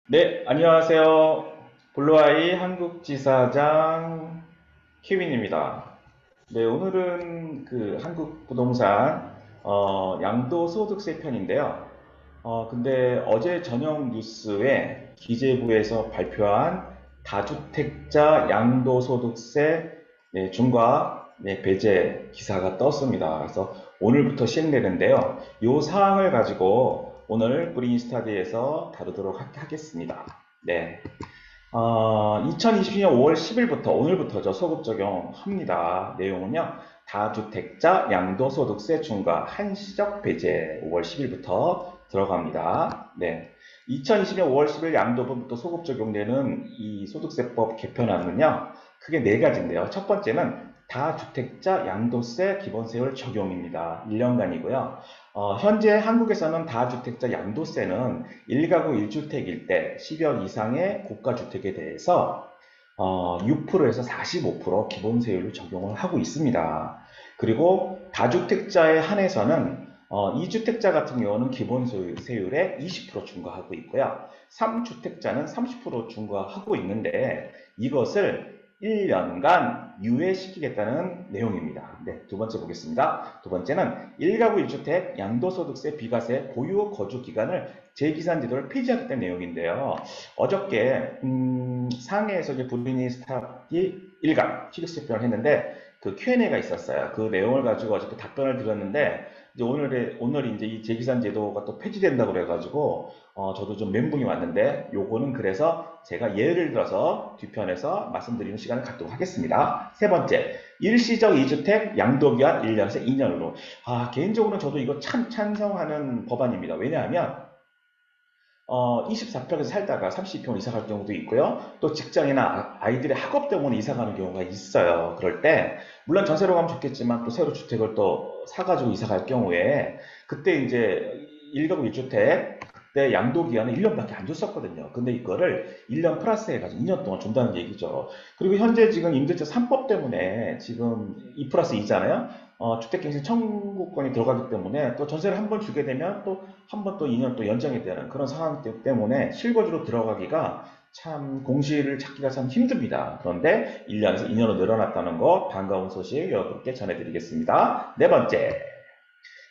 네, 안녕하세요. 블루아이 한국지사장 케빈입니다. 네, 오늘은 그 한국 부동산 양도소득세 편인데요. 근데 어제 저녁 뉴스에 기재부에서 발표한 다주택자 양도소득세 중과 배제 기사가 떴습니다. 그래서 오늘부터 시행되는데요. 이 사항을 가지고 오늘 브리인스타드에서 다루도록 하겠습니다. 네. 2020년 5월 10일부터 오늘부터죠. 소급 적용합니다. 내용은요. 다주택자 양도소득세 중과 한시적 배제 5월 10일부터 들어갑니다. 네. 2020년 5월 10일 양도부터 소급 적용되는 이 소득세법 개편안은요. 크게 네 가지인데요. 첫 번째는 다주택자 양도세 기본세율 적용입니다. 1년간이고요. 현재 한국에서는 다주택자 양도세는 1가구 1주택일 때 10여 이상의 고가주택에 대해서 6%에서 45% 기본세율을 적용을 하고 있습니다. 그리고 다주택자에 한해서는 2주택자 같은 경우는 기본세율에 20% 중과하고 있고요. 3주택자는 30% 중과하고 있는데 이것을 1년간 유예시키겠다는 내용입니다. 네, 두 번째 보겠습니다. 두 번째는 1가구 1주택 양도소득세 비과세 보유 거주 기간을 재기산 제도를 폐지하겠다는 내용인데요. 어저께 상해에서 이제 브루니 스탑이 일간 취득세표를 했는데 그 Q&A가 있었어요. 그 내용을 가지고 어저께 답변을 드렸는데 이제 오늘 이제 이 재기산 제도가 또 폐지된다고 그래가지고 저도 좀 멘붕이 왔는데 요거는 그래서 제가 예를 들어서 뒤편에서 말씀드리는 시간을 갖도록 하겠습니다. 세 번째, 일시적 2주택 양도기한 1년에서 2년으로. 개인적으로는 저도 이거 참 찬성하는 법안입니다. 왜냐하면 24평에서 살다가 32평으로 이사 갈 경우도 있고요. 또 직장이나 아이들의 학업 때문에 이사 가는 경우가 있어요. 그럴 때, 물론 전세로 가면 좋겠지만 또 새로 주택을 또 사가지고 이사 갈 경우에, 그때 이제 1가구 1주택, 그때 양도 기한은 1년밖에 안 줬었거든요. 근데 이거를 1년 플러스 해가지고 2년 동안 준다는 얘기죠. 그리고 현재 지금 임대차 3법 때문에 지금 2 플러스 2잖아요. 주택갱신 청구권이 들어가기 때문에 또 전세를 한 번 주게 되면 또 한 번 또 2년 또 연장이 되는 그런 상황 때문에 실거주로 들어가기가 참 공시를 찾기가 참 힘듭니다. 그런데 1년에서 2년으로 늘어났다는 거 반가운 소식 여러분께 전해드리겠습니다. 네 번째,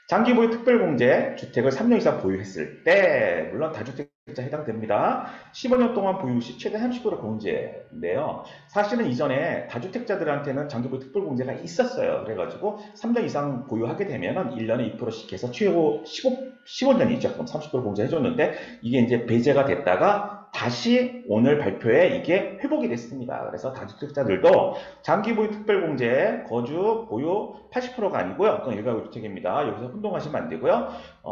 장기 보유 특별공제 주택을 3년 이상 보유했을 때 물론 다주택자 해당됩니다. 15년 동안 보유 시 최대 30% 공제인데요. 사실은 이전에 다주택자들한테는 장기 보유 특별공제가 있었어요. 그래가지고 3년 이상 보유하게 되면은 1년에 2%씩 해서 최고 15년이죠. 그럼 30% 공제해줬는데 이게 이제 배제가 됐다가 다시 오늘 발표에 이게 회복이 됐습니다. 그래서 다주택자들도 장기 보유 특별공제 거주 보유 80%가 아니고요. 그건 일가구 주택입니다. 여기서 혼동하시면 안 되고요.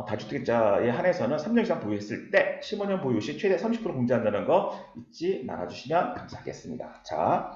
다주택자에 한해서는 3년 이상 보유했을 때 15년 보유 시 최대 30% 공제한다는 거 잊지 말아주시면 감사하겠습니다. 자,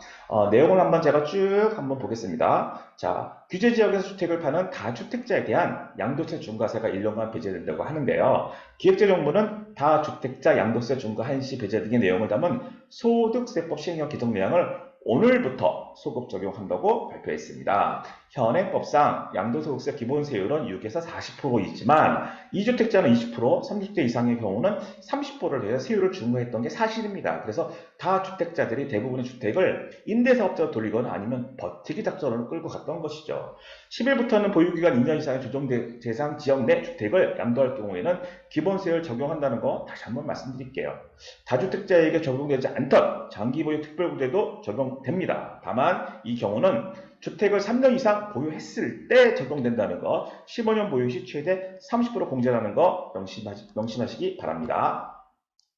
내용을 한번 제가 쭉 한번 보겠습니다. 자, 규제 지역에서 주택을 파는 다주택자에 대한 양도세 중과세가 1년간 배제된다고 하는데요. 기획재정부는 다주택자 양도세 중과 한시 배제 등의 내용을 담은 소득세법 시행령 개정령을 오늘부터 소급 적용한다고 발표했습니다. 현행법상 양도소득세 기본세율은 6에서 40%이지만 2주택자는 20%, 3주택 이상의 경우는 30%를 해서 세율을 중과했던 게 사실입니다. 그래서 다주택자들이 대부분의 주택을 임대사업자로 돌리거나 아니면 버티기 작전으로 끌고 갔던 것이죠. 10일부터는 보유기간 2년 이상의 조정 대상 지역 내 주택을 양도할 경우에는 기본세율 적용한다는 거 다시 한번 말씀드릴게요. 다주택자에게 적용되지 않던 장기보유 특별구제도 적용됩니다. 다만 이 경우는 주택을 3년 이상 보유했을 때 적용된다는 거, 15년 보유 시 최대 30% 공제라는 거 명심하시기 바랍니다.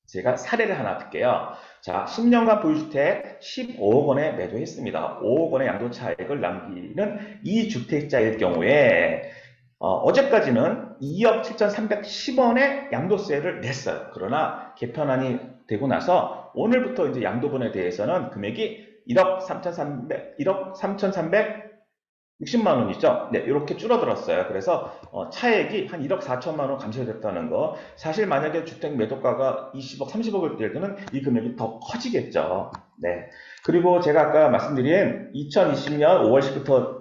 제가 사례를 하나 들게요. 자, 10년간 보유주택 15억 원에 매도했습니다. 5억 원의 양도차익을 남기는 이 주택자일 경우에 어제까지는 2억 7,310원의 양도세를 냈어요. 그러나 개편안이 되고 나서 오늘부터 이제 양도분에 대해서는 금액이 1억 3,360만 원이죠. 네, 이렇게 줄어들었어요. 그래서 차액이 한 1억 4천만 원 감소됐다는 거. 사실 만약에 주택 매도가가 20억, 30억일 때는 이 금액이 더 커지겠죠. 네. 그리고 제가 아까 말씀드린 2020년 5월 10일부터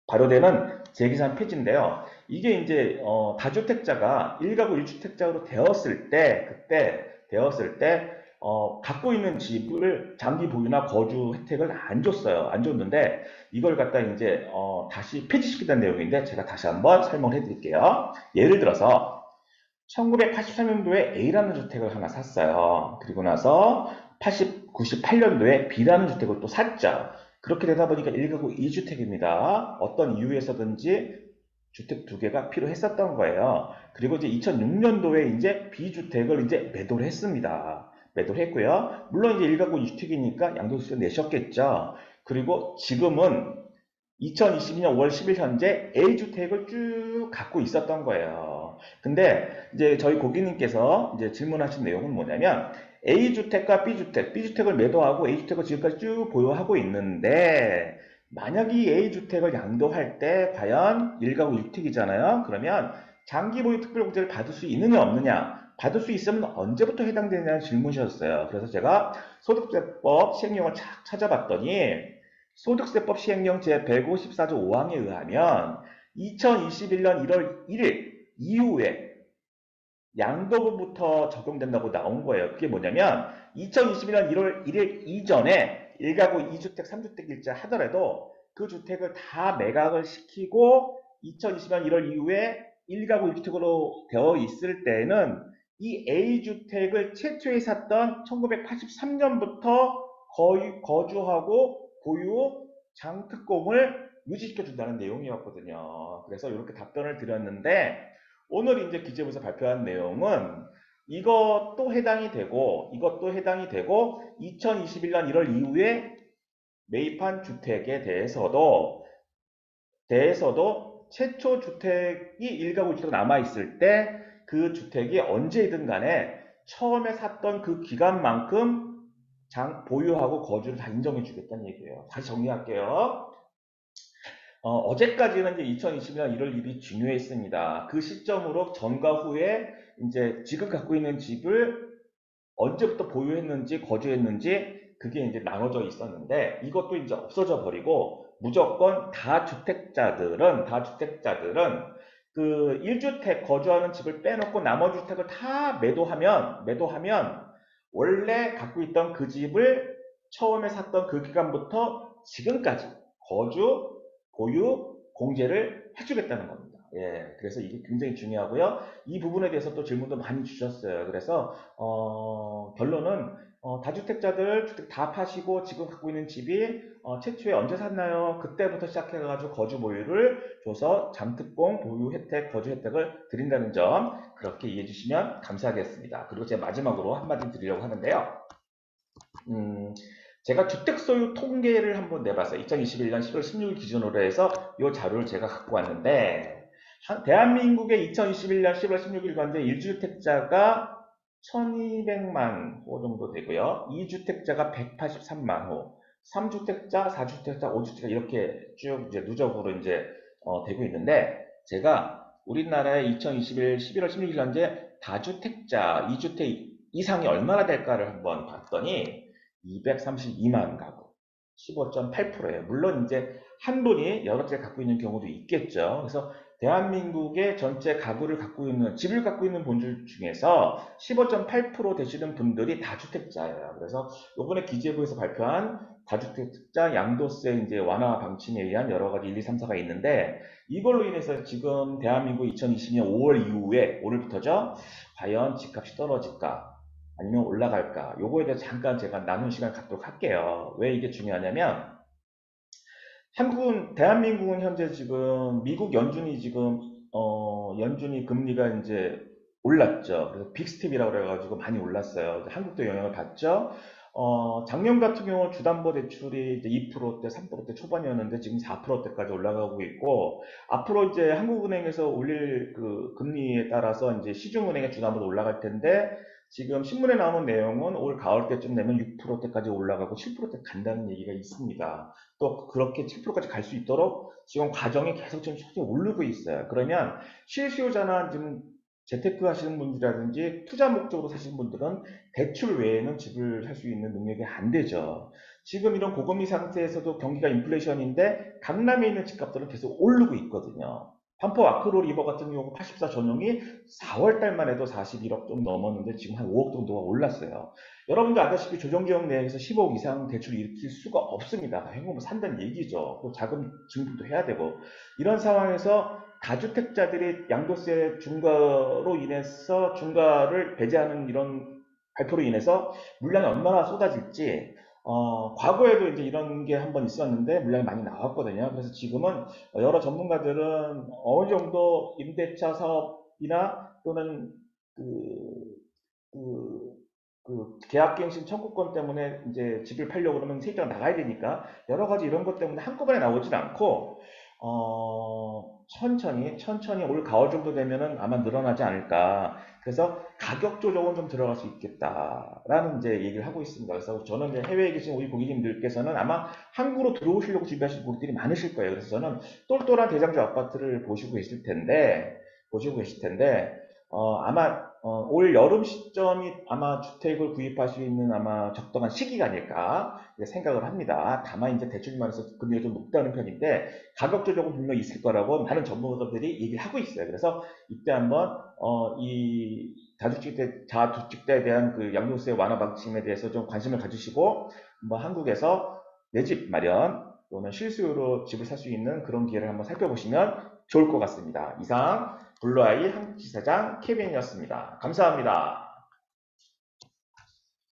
발효되는 재계산 폐지인데요. 이게 이제 다주택자가 1가구 1주택자로 되었을 때 그때 되었을 때 갖고 있는 집을 장기 보유나 거주 혜택을 안 줬어요. 안 줬는데 이걸 갖다 이제 다시 폐지시키는 내용인데 제가 다시 한번 설명을 해드릴게요. 예를 들어서 1983년도에 A라는 주택을 하나 샀어요. 그리고 나서 98년도에 B라는 주택을 또 샀죠. 그렇게 되다 보니까 1가구 2주택입니다. 어떤 이유에서든지 주택 두 개가 필요했었던 거예요. 그리고 이제 2006년도에 이제 B주택을 이제 매도를 했습니다. 매도를 했고요. 물론 이제 1가구 2주택이니까 양도세를 내셨겠죠. 그리고 지금은 2022년 5월 10일 현재 A주택을 쭉 갖고 있었던 거예요. 근데 이제 저희 고객님께서 이제 질문하신 내용은 뭐냐면 A주택과 B주택, B주택을 매도하고 A주택을 지금까지 쭉 보유하고 있는데 만약 이 A주택을 양도할 때 과연 1가구 1주택이잖아요. 그러면 장기 보유 특별공제를 받을 수 있느냐 없느냐 받을 수 있으면 언제부터 해당되느냐는 질문이셨어요. 그래서 제가 소득세법 시행령을 착 찾아봤더니 소득세법 시행령 제154조 5항에 의하면 2021년 1월 1일 이후에 양도부부터 적용된다고 나온 거예요. 그게 뭐냐면 2021년 1월 1일 이전에 1가구 2주택, 3주택일지 하더라도 그 주택을 다 매각을 시키고 2020년 1월 이후에 1가구 1주택으로 되어 있을 때는 이 A주택을 최초에 샀던 1983년부터 거주하고 보유 장특공을 유지시켜 준다는 내용이었거든요. 그래서 이렇게 답변을 드렸는데 오늘 이제 기재부에서 발표한 내용은 이것도 해당이 되고 2021년 1월 이후에 매입한 주택에 대해서도 최초 주택이 1가구 1주택 남아있을 때 그 주택이 언제든 간에 처음에 샀던 그 기간만큼 보유하고 거주를 다 인정해 주겠다는 얘기예요. 다시 정리할게요. 어제까지는 이제 2020년 1월 1일이 중요했습니다. 그 시점으로 전과 후에 이제 지금 갖고 있는 집을 언제부터 보유했는지 거주했는지 그게 이제 나눠져 있었는데 이것도 이제 없어져 버리고 무조건 다주택자들은 그 1주택 거주하는 집을 빼놓고 나머지 주택을 다 매도하면 원래 갖고 있던 그 집을 처음에 샀던 그 기간부터 지금까지 거주, 보유, 공제를 해주겠다는 겁니다. 예, 그래서 이게 굉장히 중요하고요. 이 부분에 대해서 또 질문도 많이 주셨어요. 그래서 결론은 다주택자들 주택 다 파시고 지금 갖고 있는 집이 최초에 언제 샀나요? 그때부터 시작해가지고 거주 보유를 줘서 잠특공 보유 혜택, 거주 혜택을 드린다는 점 그렇게 이해해 주시면 감사하겠습니다. 그리고 제가 마지막으로 한마디 드리려고 하는데요. 제가 주택 소유 통계를 한번 내봤어요. 2021년 10월 16일 기준으로 해서 이 자료를 제가 갖고 왔는데 대한민국의 2021년 10월 16일 현재 1주택자가 1200만 호 정도 되고요. 2주택자가 183만 호, 3주택자, 4주택자, 5주택자 이렇게 쭉 이제 누적으로 이제 되고 있는데 제가 우리나라의 2021 11월 16일 현재 다주택자 2주택 이상이 얼마나 될까를 한번 봤더니 232만 가구, 15.8%예요. 물론 이제 한 분이 여러 채 갖고 있는 경우도 있겠죠. 그래서 대한민국의 전체 가구를 갖고 있는 집을 갖고 있는 분들 중에서 15.8% 되시는 분들이 다주택자예요. 그래서 이번에 기재부에서 발표한 다주택자 양도세 이제 완화 방침에 의한 여러 가지 1, 2, 3, 4가 있는데 이걸로 인해서 지금 대한민국 2020년 5월 이후에 오늘부터죠. 과연 집값이 떨어질까? 아니면 올라갈까? 요거에 대해서 잠깐 제가 나눈 시간 갖도록 할게요. 왜 이게 중요하냐면 대한민국은 현재 지금 미국 연준이 지금 연준이 금리가 이제 올랐죠. 그래서 빅스텝이라고 그래가지고 많이 올랐어요. 한국도 영향을 받죠. 작년 같은 경우 주담보대출이 이제 2%대, 3%대 초반이었는데 지금 4%대까지 올라가고 있고 앞으로 이제 한국은행에서 올릴 그 금리에 따라서 이제 시중은행의 주담보도 올라갈 텐데 지금 신문에 나오는 내용은 올 가을 때쯤 되면 6%대까지 올라가고 7%대 간다는 얘기가 있습니다. 또 그렇게 7%까지 갈 수 있도록 지금 과정이 계속 지금 천천히 오르고 있어요. 그러면 실수요자나 지금 재테크 하시는 분들이라든지 투자 목적으로 사시는 분들은 대출 외에는 집을 살 수 있는 능력이 안 되죠. 지금 이런 고금리 상태에서도 경기가 인플레이션인데 강남에 있는 집값들은 계속 오르고 있거든요. 반포 아크로 리버 같은 경우 84 전용이 4월 달만 해도 41억 좀 넘었는데 지금 한 5억 정도가 올랐어요. 여러분도 아다시피 조정지역 내에서 10억 이상 대출 일으킬 수가 없습니다. 현금을 산다는 얘기죠. 또 자금 증부도 해야 되고 이런 상황에서 다주택자들이 양도세 중과로 인해서 중과를 배제하는 이런 발표로 인해서 물량이 얼마나 쏟아질지 과거에도 이제 이런 게 한번 있었는데 물량이 많이 나왔거든요. 그래서 지금은 여러 전문가들은 어느 정도 임대차 사업이나 또는 그, 그, 계약갱신 청구권 때문에 이제 집을 팔려고 그러면 세입자가 나가야 되니까 여러 가지 이런 것 때문에 한꺼번에 나오진 않고 천천히 올 가을 정도 되면은 아마 늘어나지 않을까. 그래서 가격 조정은 좀 들어갈 수 있겠다라는 이제 얘기를 하고 있습니다. 그래서 저는 이제 해외에 계신 우리 고객님들께서는 아마 한국으로 들어오시려고 준비하시는 고객들이 많으실 거예요. 그래서 저는 똘똘한 대장주 아파트를 보시고 계실 텐데, 아마 올 여름 시점이 아마 주택을 구입할 수 있는 아마 적당한 시기가 아닐까 생각을 합니다. 다만 이제 대출만 해서 금리가 좀 높다는 편인데 가격 조정은 분명히 있을 거라고 많은 전문가들이 얘기를 하고 있어요. 그래서 이때 한번 이 다주택자에 대한 그 양도세 완화 방침에 대해서 좀 관심을 가지시고 한번 한국에서 내 집 마련 또는 실수요로 집을 살 수 있는 그런 기회를 한번 살펴보시면 좋을 것 같습니다. 이상 블루아이 한국지사장 케빈이었습니다. 감사합니다.